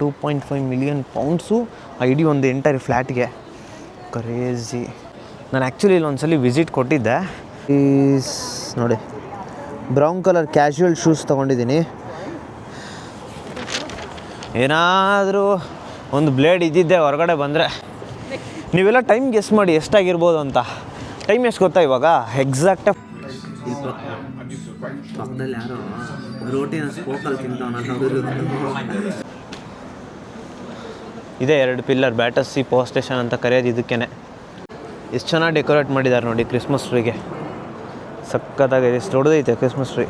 2.5 million pounds ಆ ಇಡೀ ಒಂದು ಎಂಟೈರ್ ಫ್ಲ್ಯಾಟ್ಗೆ. ಕ್ರೇಜಿ. ನಾನು ಆ್ಯಕ್ಚುಲಿ ಇಲ್ಲೊಂದ್ಸಲಿ ವಿಸಿಟ್ ಕೊಟ್ಟಿದ್ದೆ. ಈಸ್ ನೋಡಿ, ಬ್ರೌನ್ ಕಲರ್ ಕ್ಯಾಶುವಲ್ ಶೂಸ್ ತೊಗೊಂಡಿದ್ದೀನಿ. ಏನಾದರೂ ಒಂದು ಬ್ಲೇಡ್ ಇದ್ದಿದ್ದೆ ಹೊರಗಡೆ ಬಂದರೆ. ನೀವೆಲ್ಲ ಟೈಮ್ ಗೆಸ್ ಮಾಡಿ ಎಷ್ಟಾಗಿರ್ಬೋದು ಅಂತ. ಟೈಮ್ ಎಷ್ಟು ಗೊತ್ತಾ ಇವಾಗ? ಎಕ್ಸಾಕ್ಟಾಗಿ ಪಕ್ಕದಲ್ಲಿ ಯಾರೋ ರೋಟಿನ ಸ್ಪೋಕಲ್ಲಿ ತಿಂತವನ. ಇದೇ 2 ಪಿಲ್ಲರ್ ಬ್ಯಾಟರ್ಸಿ ಪವರ್ ಸ್ಟೇಷನ್ ಅಂತ ಕರೆಯೋದು ಇದಕ್ಕೇ. ಎಷ್ಟು ಚೆನ್ನಾಗಿ ಡೆಕೋರೇಟ್ ಮಾಡಿದ್ದಾರೆ ನೋಡಿ ಕ್ರಿಸ್ಮಸ್ ಟ್ರೀಗೆ. ಸಕ್ಕತ್ತಾಗಿದೆ. ಎಷ್ಟು ದೊಡ್ಡದೈತೆ ಕ್ರಿಸ್ಮಸ್ ಟ್ರೀ.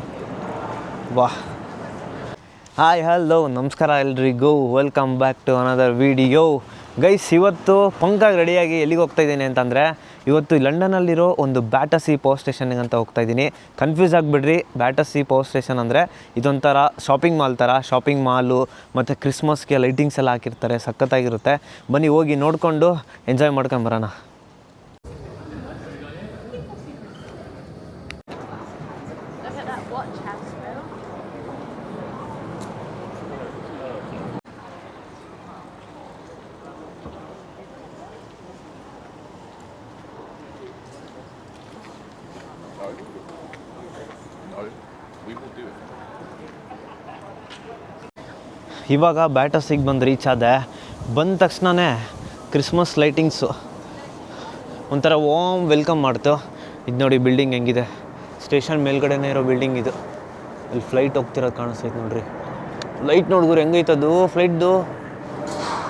ವಾಹ್. ಹಾಯ್ ಹಲೋ ನಮಸ್ಕಾರ ಎಲ್ರಿಗೂ. Welcome back to another video. Guys, ಇವತ್ತು ಪಂಕಾಗಿ ರೆಡಿಯಾಗಿ ಎಲ್ಲಿಗೆ ಹೋಗ್ತಾಯಿದ್ದೀನಿ ಅಂತಂದರೆ, ಇವತ್ತು ಲಂಡನಲ್ಲಿರೋ ಒಂದು ಬ್ಯಾಟರ್ಸಿ ಪವರ್ ಸ್ಟೇಷನ್ಗೆ ಅಂತ ಹೋಗ್ತಾಯಿದ್ದೀನಿ. ಕನ್ಫ್ಯೂಸ್ ಆಗಿಬಿಡ್ರಿ. ಬ್ಯಾಟರ್ಸಿ ಪವರ್ ಸ್ಟೇಷನ್ ಅಂದರೆ ಇದೊಂಥರ ಶಾಪಿಂಗ್ ಮಾಲ್ ಥರ. ಶಾಪಿಂಗ್ ಮಾಲು ಮತ್ತು ಕ್ರಿಸ್ಮಸ್ಗೆ ಲೈಟಿಂಗ್ಸ್ ಎಲ್ಲ ಹಾಕಿರ್ತಾರೆ. ಸಖತ್ತಾಗಿರುತ್ತೆ. ಬನ್ನಿ ಹೋಗಿ ನೋಡಿಕೊಂಡು ಎಂಜಾಯ್ ಮಾಡ್ಕೊಂಬರೋಣ. ಇವಾಗ ಬ್ಯಾಟರ್ಸಿಗೆ ಬಂದು ರೀಚ್ ಆದೆ. ಬಂದ ತಕ್ಷಣವೇ ಕ್ರಿಸ್ಮಸ್ ಲೈಟಿಂಗ್ಸು ಒಂಥರ ವಾಮ್ ವೆಲ್ಕಮ್ ಮಾಡ್ತು. ಇದು ನೋಡಿ ಬಿಲ್ಡಿಂಗ್ ಹೆಂಗಿದೆ. ಸ್ಟೇಷನ್ ಮೇಲ್ಗಡೆನೇ ಇರೋ ಬಿಲ್ಡಿಂಗ್ ಇದು. ಇಲ್ಲಿ ಫ್ಲೈಟ್ ಹೋಗ್ತಿರೋದು ಕಾಣಿಸ್ತೈತೆ ನೋಡ್ರಿ. ಲೈಟ್ ನೋಡಿದ್ರು ಹೆಂಗೈತದು ಫ್ಲೈಟ್ದು.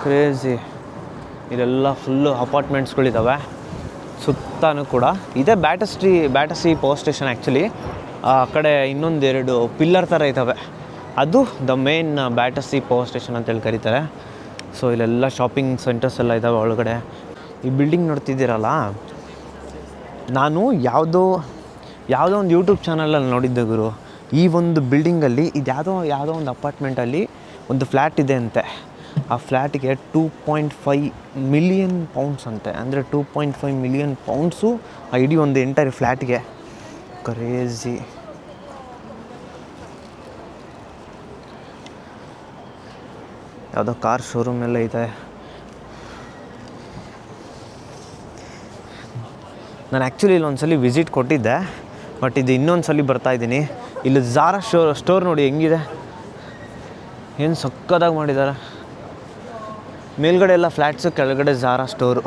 ಕ್ರೇಜಿ. ಇಲ್ಲೆಲ್ಲ ಫುಲ್ಲು ಅಪಾರ್ಟ್ಮೆಂಟ್ಸ್ಗಳಿದ್ದಾವೆ ಸುತ್ತಾನು ಕೂಡ. ಇದೇ ಬ್ಯಾಟರ್ಸಿ ಪವರ್ ಸ್ಟೇಷನ್ ಆ್ಯಕ್ಚುಲಿ. ಆ ಕಡೆ ಇನ್ನೊಂದು 2 ಪಿಲ್ಲರ್ ಥರ ಇದ್ದಾವೆ. ಅದು ದ ಮೇನ್ ಬ್ಯಾಟರ್ಸಿ ಪವರ್ ಸ್ಟೇಷನ್ ಅಂತೇಳಿ ಕರೀತಾರೆ. ಸೊ ಇಲ್ಲೆಲ್ಲ ಶಾಪಿಂಗ್ ಸೆಂಟರ್ಸ್ ಎಲ್ಲ ಇದ್ದಾವೆ ಒಳಗಡೆ. ಈ ಬಿಲ್ಡಿಂಗ್ ನೋಡ್ತಿದ್ದೀರಲ್ಲ, ನಾನು ಯಾವುದೋ ಒಂದು ಯೂಟ್ಯೂಬ್ ಚಾನಲಲ್ಲಿ ನೋಡಿದ್ದೆ ಗುರು. ಈ ಒಂದು ಬಿಲ್ಡಿಂಗಲ್ಲಿ ಇದು ಯಾವುದೋ ಒಂದು ಅಪಾರ್ಟ್ಮೆಂಟಲ್ಲಿ ಒಂದು ಫ್ಲ್ಯಾಟ್ ಇದೆ ಅಂತೆ. ಆ ಫ್ಲ್ಯಾಟಿಗೆ 2.5 ಮಿಲಿಯನ್ ಪೌಂಡ್ಸ್ ಅಂತೆ. ಅಂದರೆ 2.5 ಮಿಲಿಯನ್ ಪೌಂಡ್ಸು ಆ ಇಡೀ ಒಂದು ಎಂಟೈರ್ ಫ್ಲ್ಯಾಟ್ಗೆ. ಕ್ರೇಜಿ. ಯಾವುದೋ ಕಾರ್ ಶೋರೂಮ್ ಎಲ್ಲ ಇದೆ. ನಾನು ಆ್ಯಕ್ಚುಲಿ ಇಲ್ಲೊಂದ್ಸಲಿ ವಿಸಿಟ್ ಕೊಟ್ಟಿದ್ದೆ, ಬಟ್ ಇದು ಇನ್ನೊಂದು ಸಲ ಬರ್ತಾಯಿದ್ದೀನಿ. ಇಲ್ಲಿ ಝಾರಾ ಸ್ಟೋರ್ ನೋಡಿ ಹೆಂಗಿದೆ, ಏನು ಸಕ್ಕದಾಗಿ ಮಾಡಿದ್ದಾರೆ. ಮೇಲ್ಗಡೆ ಎಲ್ಲ ಫ್ಲ್ಯಾಟ್ಸು, ಕೆಳಗಡೆ ಝಾರಾ ಸ್ಟೋರು.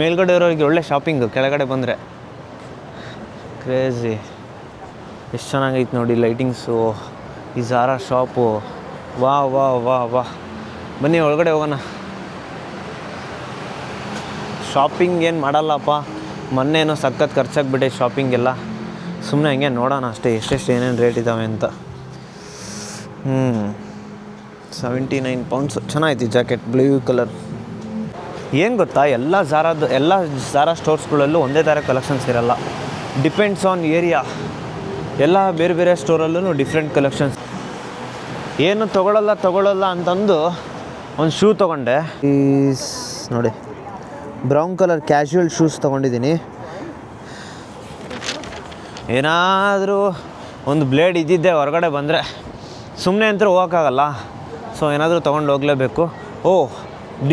ಮೇಲ್ಗಡೆ ಇರೋರಿಗೆ ಒಳ್ಳೆ ಶಾಪಿಂಗು, ಕೆಳಗಡೆ ಬಂದರೆ ಕ್ರೇಜಿ. ಎಷ್ಟು ಚೆನ್ನಾಗೈತೆ ನೋಡಿ ಲೈಟಿಂಗ್ಸು, ಈ ಝಾರಾ ಶಾಪು. ವಾ ವಾ ವಾ ವಾ. ಬನ್ನಿ ಒಳಗಡೆ ಹೋಗೋಣ. ಶಾಪಿಂಗ್ ಏನು ಮಾಡಲ್ಲಪ್ಪ, ಮೊನ್ನೇನೋ ಸಖತ್ ಖರ್ಚಾಗ್ಬಿಟ್ಟೆ ಶಾಪಿಂಗೆಲ್ಲ. ಸುಮ್ಮನೆ ಹಂಗೆ ನೋಡೋಣ ಅಷ್ಟೇ ಎಷ್ಟೆಷ್ಟು ಏನೇನು ರೇಟ್ ಇದ್ದಾವೆ ಅಂತ. 79 ಪೌಂಡ್ಸ್. ಚೆನ್ನಾಗಿತ್ತು ಜಾಕೆಟ್, ಬ್ಲೂ ಕಲರ್. ಏನು ಗೊತ್ತಾ, ಎಲ್ಲ ಝಾರಾ ಸ್ಟೋರ್ಸ್ಗಳಲ್ಲೂ ಒಂದೇ ಥರ ಕಲೆಕ್ಷನ್ಸ್ ಇರೋಲ್ಲ. Depends on area. ಎಲ್ಲ ಬೇರೆ ಬೇರೆ ಸ್ಟೋರಲ್ಲೂ ಡಿಫ್ರೆಂಟ್ ಕಲೆಕ್ಷನ್ಸ್. ಏನು ತೊಗೊಳ್ಳಲ್ಲ ಅಂತಂದು ಒಂದು ಶೂ ತೊಗೊಂಡೆ. ಈಸ್ ನೋಡಿ, ಬ್ರೌನ್ ಕಲರ್ ಕ್ಯಾಶುವಲ್ ಶೂಸ್ ತೊಗೊಂಡಿದ್ದೀನಿ. ಏನಾದರೂ ಒಂದು ಬ್ಲೇಡ್ ಇದ್ದಿದ್ದೆ ಹೊರಗಡೆ ಬಂದರೆ ಸುಮ್ಮನೆ ಅಂತ ಹೋಗೋಕ್ಕಾಗಲ್ಲ. ಸೊ ಏನಾದರೂ ತೊಗೊಂಡು ಹೋಗಲೇಬೇಕು.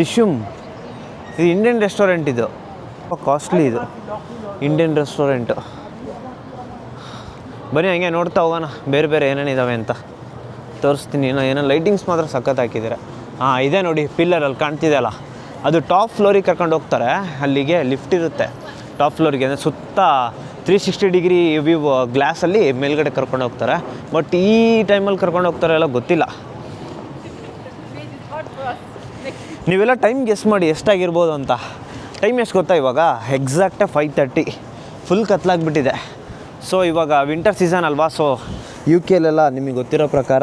ಡಿಶುಮ್. ಇದು ಇಂಡಿಯನ್ ರೆಸ್ಟೋರೆಂಟ್. ಇದು ಕಾಸ್ಟ್ಲಿ. ಇದು ಇಂಡಿಯನ್ ರೆಸ್ಟೋರೆಂಟು. ಬನ್ನಿ ಹಂಗೆ ನೋಡ್ತಾ ಹೋಗೋಣ ಬೇರೆ ಬೇರೆ ಏನೇನಿದ್ದಾವೆ ಅಂತ ತೋರಿಸ್ತೀನಿ. ಏನೋ ಲೈಟಿಂಗ್ಸ್ ಮಾತ್ರ ಸಖತ್ ಹಾಕಿದ್ದಾರೆ. ಇದೇ ನೋಡಿ ಪಿಲ್ಲರಲ್ಲಿ ಕಾಣ್ತಿದೆಯಲ್ಲ, ಅದು ಟಾಪ್ ಫ್ಲೋರಿಗೆ ಕರ್ಕೊಂಡು ಹೋಗ್ತಾರೆ. ಅಲ್ಲಿಗೆ ಲಿಫ್ಟ್ ಇರುತ್ತೆ ಟಾಪ್ ಫ್ಲೋರಿಗೆ. ಅಂದರೆ ಸುತ್ತ 360 ಡಿಗ್ರಿ ವ್ಯೂ ಗ್ಲಾಸಲ್ಲಿ ಮೇಲ್ಗಡೆ ಕರ್ಕೊಂಡು ಹೋಗ್ತಾರೆ. ಬಟ್ ಈ ಟೈಮಲ್ಲಿ ಕರ್ಕೊಂಡು ಹೋಗ್ತಾರೆ ಎಲ್ಲ ಗೊತ್ತಿಲ್ಲ. ನೀವೆಲ್ಲ ಟೈಮ್ ಗೆಸ್ ಮಾಡಿ ಎಷ್ಟಾಗಿರ್ಬೋದು ಅಂತ. ಟೈಮ್ ಎಷ್ಟು ಗೊತ್ತಾ ಇವಾಗ? ಎಕ್ಸಾಕ್ಟಾಗಿ 5:30. ಫುಲ್ ಕತ್ಲಾಗ್ಬಿಟ್ಟಿದೆ. ಸೊ ಇವಾಗ ವಿಂಟರ್ ಸೀಸನ್ ಅಲ್ವಾ. ಸೊ UK ನಿಮಗೆ ಗೊತ್ತಿರೋ ಪ್ರಕಾರ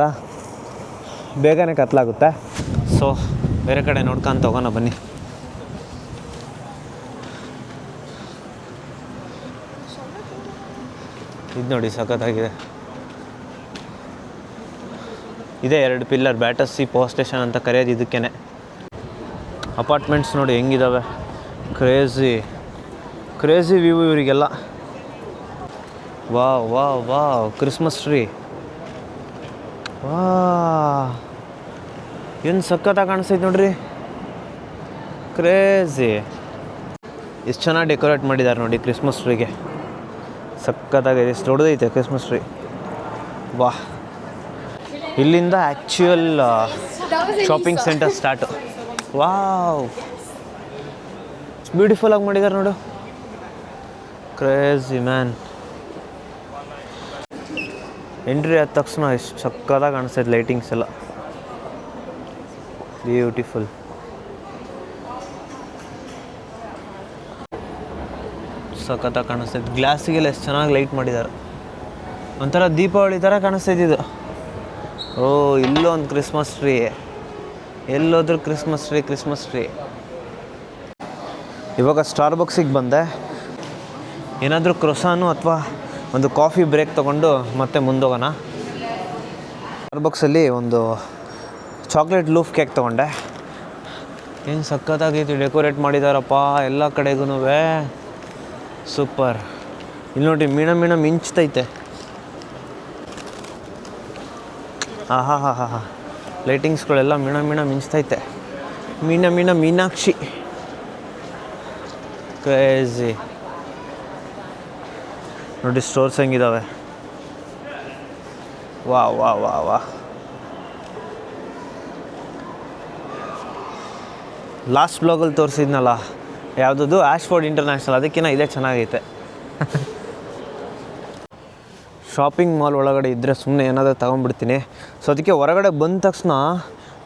ಬೇಗನೆ ಕತ್ಲಾಗುತ್ತೆ. ಸೊ ಬೇರೆ ಕಡೆ ನೋಡ್ಕೊಂಡು ಹೋಗೋಣ ಬನ್ನಿ. ಇದು ನೋಡಿ ಸಖತ್ತಾಗಿದೆ. ಇದೇ 2 ಪಿಲ್ಲರ್ ಬ್ಯಾಟರ್ಸಿ ಪವರ್ ಸ್ಟೇಷನ್ ಅಂತ ಕರೆಯೋದು ಇದಕ್ಕೇ. ಅಪಾರ್ಟ್ಮೆಂಟ್ಸ್ ನೋಡಿ ಹೆಂಗಿದ್ದಾವೆ. ಕ್ರೇಜಿ ವ್ಯೂ ಇವರಿಗೆಲ್ಲ. Wow Christmas tree. ಏನು ಸಖತ್ತಾಗಿ ಕಾಣಿಸ್ತೈತೆ ನೋಡ್ರಿ, ಕ್ರೇಜಿ. ಎಷ್ಟು ಚೆನ್ನಾಗಿ ಡೆಕೋರೇಟ್ ಮಾಡಿದ್ದಾರೆ ನೋಡಿ ಕ್ರಿಸ್ಮಸ್ ಟ್ರೀಗೆ, ಸಖತ್ತಾಗಿದೆ. ಎಷ್ಟು ದೊಡ್ಡದೈತೆ ಕ್ರಿಸ್ಮಸ್ ಟ್ರೀ, ವಾಹ್. ಇಲ್ಲಿಂದ actual shopping centre start. Wow, ಬ್ಯೂಟಿಫುಲ್ಲಾಗಿ ಮಾಡಿದ್ದಾರೆ ನೋಡು, ಕ್ರೇಜಿ ಮ್ಯಾನ್. ಎಂಟ್ರಿ ಆದ ತಕ್ಷಣ ಎಷ್ಟು ಸಕ್ಕತ್ತಾಗಿ ಕಾಣಿಸ್ತೈತೆ ಲೈಟಿಂಗ್ಸ್ ಎಲ್ಲ, ಬ್ಯೂಟಿಫುಲ್. ಸಖತ್ತಾಗಿ ಕಾಣಿಸ್ತೈತೆ. ಗ್ಲಾಸಿಗೆಲ್ಲ ಎಷ್ಟು ಚೆನ್ನಾಗಿ ಲೈಟ್ ಮಾಡಿದ್ದಾರೆ, ಒಂಥರ ದೀಪಾವಳಿ ಥರ ಕಾಣಿಸ್ತೈತಿದು. ಓ, ಇಲ್ಲೂ ಒಂದು ಕ್ರಿಸ್ಮಸ್ ಟ್ರೀ, ಎಲ್ಲೋದ್ರೂ ಕ್ರಿಸ್ಮಸ್ ಟ್ರೀ. ಇವಾಗ ಸ್ಟಾರ್ಬಕ್ಸಿಗೆ ಬಂದೆ. ಏನಾದರೂ ಕ್ರೊಸಾನು ಅಥವಾ ಒಂದು ಕಾಫಿ ಬ್ರೇಕ್ ತೊಗೊಂಡು ಮತ್ತೆ ಮುಂದೋಗೋಣ. ಸ್ಟಾರ್ಬಕ್ಸಲ್ಲಿ ಒಂದು ಚಾಕ್ಲೇಟ್ ಲೂಫ್ ಕೇಕ್ ತೊಗೊಂಡೆ. ಏನು ಸಖತ್ತಾಗೈತಿ, ಡೆಕೋರೇಟ್ ಮಾಡಿದಾರಪ್ಪ ಎಲ್ಲ ಕಡೆಗೂ, ಸೂಪರ್. ಇಲ್ಲಿ ನೋಡಿ ಮೀಣ ಮಿಂಚ್ತೈತೆ. ಆಹಾ, ಲೈಟಿಂಗ್ಸ್ಗಳೆಲ್ಲ ಮೀಣ ಮಿಂಚ್ತೈತೆ. ಮೀನಾಕ್ಷಿ, ಕ್ರೇಜಿ. ನೋಡಿ ಸ್ಟೋರ್ಸ್ ಹೆಂಗಿದ್ದಾವೆ, ವಾ. ಲಾಸ್ಟ್ ಬ್ಲಾಗಲ್ಲಿ ತೋರಿಸಿದ್ನಲ್ಲ ಯಾವುದದು, ಆಶ್ಫೋರ್ಡ್ ಇಂಟರ್ನ್ಯಾಷನಲ್, ಅದಕ್ಕಿಂತ ಇದೇ ಚೆನ್ನಾಗೈತೆ. ಶಾಪಿಂಗ್ ಮಾಲ್ ಒಳಗಡೆ ಇದ್ದರೆ ಸುಮ್ಮನೆ ಏನಾದರೂ ತಗೊಂಡ್ಬಿಡ್ತೀನಿ. ಸೊ ಅದಕ್ಕೆ ಹೊರಗಡೆ ಬಂದ ತಕ್ಷಣ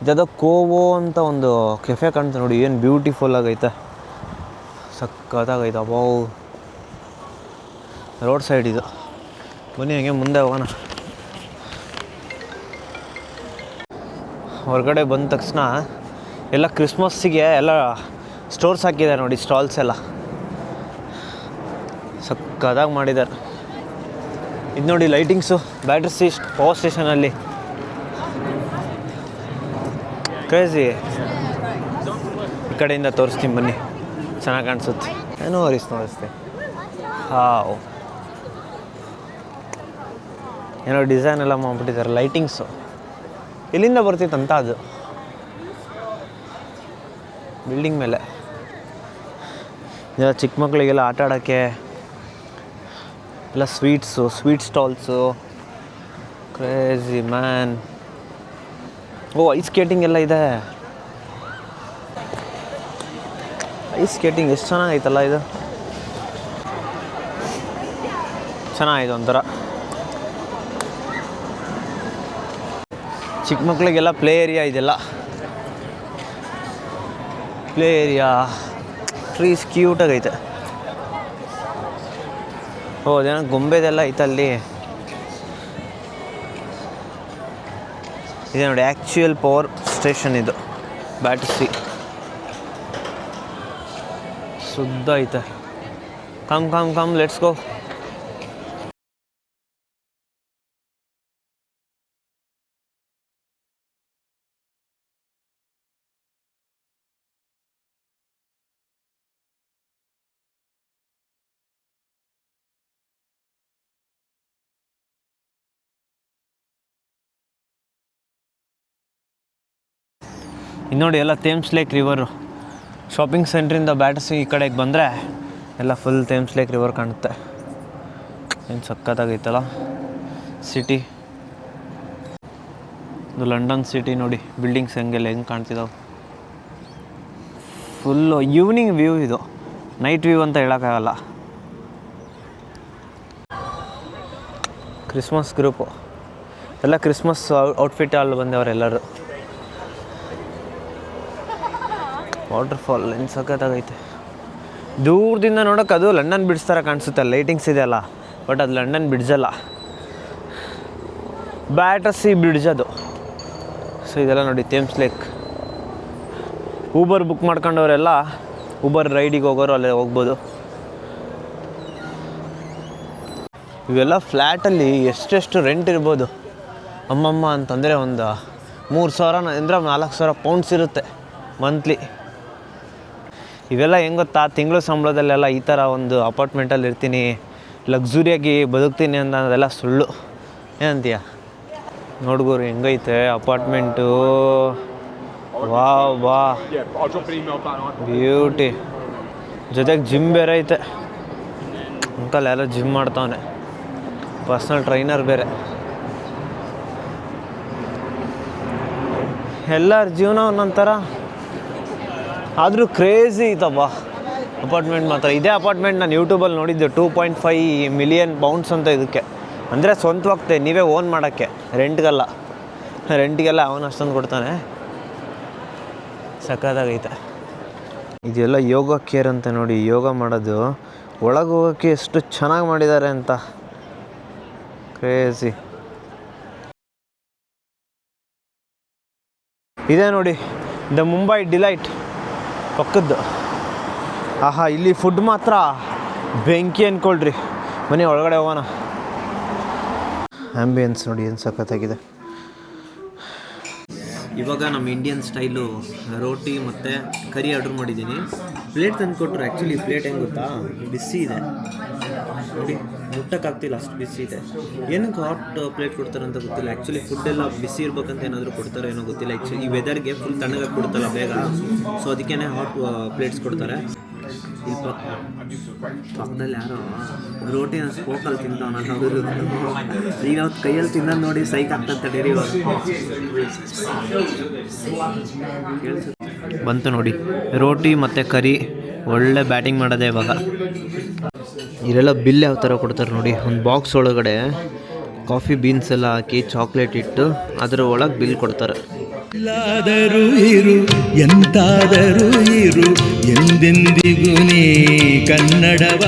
ಯಾವುದೋ ಕೋವೋ ಅಂತ ಒಂದು ಕೆಫೆ ಕಾಣ್ತದೆ ನೋಡಿ, ಏನು ಬ್ಯೂಟಿಫುಲ್ ಆಗೈತೆ, ಸಕ್ಕತ್ತಾಗೈತೆ. ಅಬ್ಬೋ, ರೋಡ್ ಸೈಡ್ ಇದು. ಬನ್ನಿ ಹಂಗೆ ಮುಂದೆ ಹೋಗೋಣ. ಹೊರಗಡೆ ಬಂದ ತಕ್ಷಣ ಎಲ್ಲ ಕ್ರಿಸ್ಮಸ್ಸಿಗೆ ಎಲ್ಲ ಸ್ಟೋರ್ಸ್ ಹಾಕಿದ್ದಾರೆ ನೋಡಿ, ಸ್ಟಾಲ್ಸ್ ಎಲ್ಲ ಸಕ್ಕತ್ತಾಗಿ ಮಾಡಿದ್ದಾರೆ. ಇದು ನೋಡಿ ಲೈಟಿಂಗ್ಸು, ಬ್ಯಾಟ್ರಿ ಪವರ್ ಸ್ಟೇಷನಲ್ಲಿ, ಕ್ರೇಜಿ. ಈ ಕಡೆಯಿಂದ ತೋರಿಸ್ತೀನಿ ಬನ್ನಿ, ಚೆನ್ನಾಗಿ ಕಾಣಿಸುತ್ತೆ. ಏನೋ ನೋಡಿಸ್ತೆ. ಹಾವ್, ಏನೋ ಡಿಸೈನ್ ಎಲ್ಲ ಮಾಡ್ಬಿಟ್ಟಿದ್ದಾರೆ ಲೈಟಿಂಗ್ಸು. ಎಲ್ಲಿಂದ ಬರ್ತಿತ್ತಂತ ಅದು ಬಿಲ್ಡಿಂಗ್ ಮೇಲೆ. ಇದೆಲ್ಲ ಚಿಕ್ಕ ಮಕ್ಕಳಿಗೆಲ್ಲ ಆಟ ಆಡೋಕ್ಕೆ ಎಲ್ಲ ಸ್ವೀಟ್ ಸ್ಟಾಲ್ಸು, ಕ್ರೇಜಿ ಮ್ಯಾನ್. ಓ, ಐಸ್ ಸ್ಕೇಟಿಂಗ್ ಎಲ್ಲ ಇದೆ. ಐಸ್ ಸ್ಕೇಟಿಂಗ್ ಎಷ್ಟು ಚೆನ್ನಾಗೈತಲ್ಲ ಇದು, ಚೆನ್ನಾಗಿದೆ ಒಂಥರ. ಚಿಕ್ಕ ಮಕ್ಕಳಿಗೆಲ್ಲ ಪ್ಲೇ ಏರಿಯಾ ಇದೆಲ್ಲ, ಟ್ರೀಸ್ ಕ್ಯೂಟಾಗೈತೆ. ಓ, ಅದೇನೋ ಗೊಂಬೆದೆಲ್ಲ ಐತಲ್ಲಿ. ಇದೆ ನೋಡಿ ಆ್ಯಕ್ಚುಯಲ್ ಪವರ್ ಸ್ಟೇಷನ್ ಇದು, ಬ್ಯಾಟ್ರಿ ಸುದ್ದ ಐತೆ. Come let's go. ಇದು ನೋಡಿ ಎಲ್ಲ ಥೇಮ್ಸ್ ಲೇಕ್ ರಿವರು. ಶಾಪಿಂಗ್ ಸೆಂಟ್ರಿಂದ ಬ್ಯಾಟರ್ಸಿ ಈ ಕಡೆಗೆ ಬಂದರೆ ಎಲ್ಲ ಫುಲ್ ಥೇಮ್ಸ್ ಲೇಕ್ ರಿವರ್ ಕಾಣುತ್ತೆ. ಏನು ಸಕ್ಕತ್ತಾಗೈತಲ್ಲ ಸಿಟಿ. ಇದು ಲಂಡನ್ ಸಿಟಿ ನೋಡಿ, ಬಿಲ್ಡಿಂಗ್ಸ್ ಹೆಂಗೆ ಕಾಣ್ತಿದ್ದಾವೆ. ಫುಲ್ಲು ಈವ್ನಿಂಗ್ ವ್ಯೂ ಇದು, ನೈಟ್ ವ್ಯೂ ಅಂತ ಹೇಳೋಕ್ಕಾಗಲ್ಲ. ಕ್ರಿಸ್ಮಸ್ ಗ್ರೂಪು ಎಲ್ಲ ಕ್ರಿಸ್ಮಸ್ ಔಟ್ಫಿಟ್ ಅಲ್ಲಿ ಬಂದವರೆಲ್ಲರೂ. ವಾಟರ್ಫಾಲ್ ಏನು ಸಖತ್ತಾಗೈತೆ. ದೂರದಿಂದ ನೋಡೋಕೆ ಅದು ಲಂಡನ್ ಬ್ರಿಡ್ಜ್ ಥರ ಕಾಣಿಸುತ್ತೆ, ಲೈಟಿಂಗ್ಸ್ ಇದೆಯಲ್ಲ, ಬಟ್ ಅದು ಲಂಡನ್ ಬ್ರಿಡ್ಜ್ ಅಲ್ಲ, ಬ್ಯಾಟರ್ಸಿ ಬ್ರಿಡ್ಜ್ ಅದು. ಸೊ ಇದೆಲ್ಲ ನೋಡಿ ಥೇಮ್ಸ್ ಲೇಕ್. ಊಬರ್ ಬುಕ್ ಮಾಡ್ಕೊಂಡವರೆಲ್ಲ ಊಬರ್ ರೈಡಿಗೆ ಹೋಗೋರು ಅಲ್ಲೇ ಹೋಗ್ಬೋದು. ಇವೆಲ್ಲ ಫ್ಲ್ಯಾಟಲ್ಲಿ ಎಷ್ಟೆಷ್ಟು ರೆಂಟ್ ಇರ್ಬೋದು ಅಮ್ಮಮ್ಮ ಅಂತಂದರೆ ಒಂದು 3,000 ಅಂದರೆ 4,000 ಪೌಂಡ್ಸ್ ಇರುತ್ತೆ ಮಂತ್ಲಿ. ಇವೆಲ್ಲ ಹೆಂಗೆ ಗೊತ್ತಾ, ತಿಂಗಳು ಸಂಬಳದಲ್ಲೆಲ್ಲ ಈ ಥರ ಒಂದು ಅಪಾರ್ಟ್ಮೆಂಟಲ್ಲಿ ಇರ್ತೀನಿ, ಲಕ್ಸುರಿಯಾಗಿ ಬದುಕ್ತೀನಿ ಅನ್ನೋದೆಲ್ಲ ಸುಳ್ಳು. ಏನಂತೀಯ? ನೋಡ್ಗೋರು ಹೆಂಗೈತೆ ಅಪಾರ್ಟ್ಮೆಂಟು, ವಾ ಬ್ಯೂಟಿ. ಜೊತೆಗೆ ಜಿಮ್ ಬೇರೆ ಐತೆ. ಅಂಕಲ್ ಯಾರೋ ಜಿಮ್ ಮಾಡ್ತಾವನೆ, ಪರ್ಸ್ನಲ್ ಟ್ರೈನರ್ ಬೇರೆ. ಎಲ್ಲರ ಜೀವನ ಒಂದೊಂಥರ, ಆದರೂ ಕ್ರೇಜಿ ಐತಪ್ಪ ಅಪಾರ್ಟ್ಮೆಂಟ್ ಮಾತ್ರ. ಇದೇ ಅಪಾರ್ಟ್ಮೆಂಟ್ ನಾನು ಯೂಟ್ಯೂಬಲ್ಲಿ ನೋಡಿದ್ದೆ, 2.5 ಮಿಲಿಯನ್ ಪೌಂಡ್ಸ್ ಅಂತ ಇದಕ್ಕೆ. ಅಂದರೆ ಸ್ವಂತವಾಗ್ತೆ, ನೀವೇ ಓನ್ ಮಾಡೋಕ್ಕೆ, ರೆಂಟ್ಗೆಲ್ಲ ಅವನು ಅಷ್ಟೊಂದು ಕೊಡ್ತಾನೆ. ಸಕ್ಕತ್ತಾಗೈತೆ. ಇದೆಲ್ಲ ಯೋಗ ಕೇರ್ ಅಂತ ನೋಡಿ, ಯೋಗ ಮಾಡೋದು. ಒಳಗೆ ಹೋಗೋಕ್ಕೆ ಎಷ್ಟು ಚೆನ್ನಾಗಿ ಮಾಡಿದ್ದಾರೆ ಅಂತ, ಕ್ರೇಜಿ. ಇದೇ ನೋಡಿ ದ ಮುಂಬೈ ಡಿಲೈಟ್ ಪಕ್ಕದ್ದು. ಆಹಾ, ಇಲ್ಲಿ ಫುಡ್ ಮಾತ್ರ ಬೆಂಕಿ ಅಂದ್ಕೊಳ್ರಿ. ಬನ್ನಿ ಒಳಗಡೆ ಹೋಗೋಣ. ಆ್ಯಂಬಿಯನ್ಸ್ ನೋಡಿ ಏನು ಸಖತ್ತಾಗಿದೆ. ಇವಾಗ ನಮ್ಮ ಇಂಡಿಯನ್ ಸ್ಟೈಲು ರೋಟಿ ಮತ್ತು ಕರಿ ಆರ್ಡ್ರ್ ಮಾಡಿದ್ದೀನಿ. ಪ್ಲೇಟ್ ತಂದು ಕೊಟ್ಟರು. ಆ್ಯಕ್ಚುಲಿ ಪ್ಲೇಟ್ ಹೆಂಗೆ ಗೊತ್ತಾ, ಬಿಸಿ ಇದೆ ನೋಡಿ, ಮುಟ್ಟಕ್ಕಾಗ್ತಿಲ್ಲ, ಅಷ್ಟು ಬಿಸಿ ಇದೆ. ಏನಕ್ಕೆ ಹಾಟ್ ಪ್ಲೇಟ್ ಕೊಡ್ತಾರೆ ಅಂತ ಗೊತ್ತಿಲ್ಲ. ಆ್ಯಕ್ಚುಲಿ ಫುಡ್ಡೆಲ್ಲ ಬಿಸಿ ಇರ್ಬೇಕಂತ ಏನಾದರೂ ಕೊಡ್ತಾರೆ ಏನೋ ಗೊತ್ತಿಲ್ಲ. ಆ್ಯಕ್ಚುಲಿ ಈ ವೆದರ್ಗೆ ಫುಲ್ ತಣ್ಣಗಾಗಿ ಕೊಡ್ತಲ್ಲ ಬೇಗ, ಸೊ ಅದಕ್ಕೇ ಹಾಟ್ ಪ್ಲೇಟ್ಸ್ ಕೊಡ್ತಾರೆ. ಇಲ್ಲಿ ಪಕ್ಕದಲ್ಲಿ ಯಾರೋ ರೋಟಿನ ಸ್ಪೋಕಲ್ಲಿ ತಿಂತಾವನ ನೋಡಿದ್ರು. ಈಗ ನಾವು ಕೈಯಲ್ಲಿ ತಿನ್ನೋದು ನೋಡಿ ಸೈಕ್ ಆಗ್ತಂತ ಡೇರಿ ಬಂತು ನೋಡಿ. ರೋಟಿ ಮತ್ತು ಕರಿ ಒಳ್ಳೆ ಬ್ಯಾಟಿಂಗ್ ಮಾಡೋದೆ ಇವಾಗ. ಇಲ್ಲೆಲ್ಲ ಬಿಲ್ ಯಾವ ಥರ ಕೊಡ್ತಾರೆ ನೋಡಿ. ಒಂದು ಬಾಕ್ಸ್ ಒಳಗಡೆ ಕಾಫಿ ಬೀನ್ಸ್ ಎಲ್ಲ ಹಾಕಿ ಚಾಕ್ಲೇಟ್ ಇಟ್ಟು ಅದರ ಒಳಗೆ ಬಿಲ್ ಕೊಡ್ತಾರೆ. ಎಲ್ಲಾದರೂ ಇರು ಎಂತಾದರೂ ಇರು ಎಂದೆಂದಿಗೂ ನೀ ಕನ್ನಡವ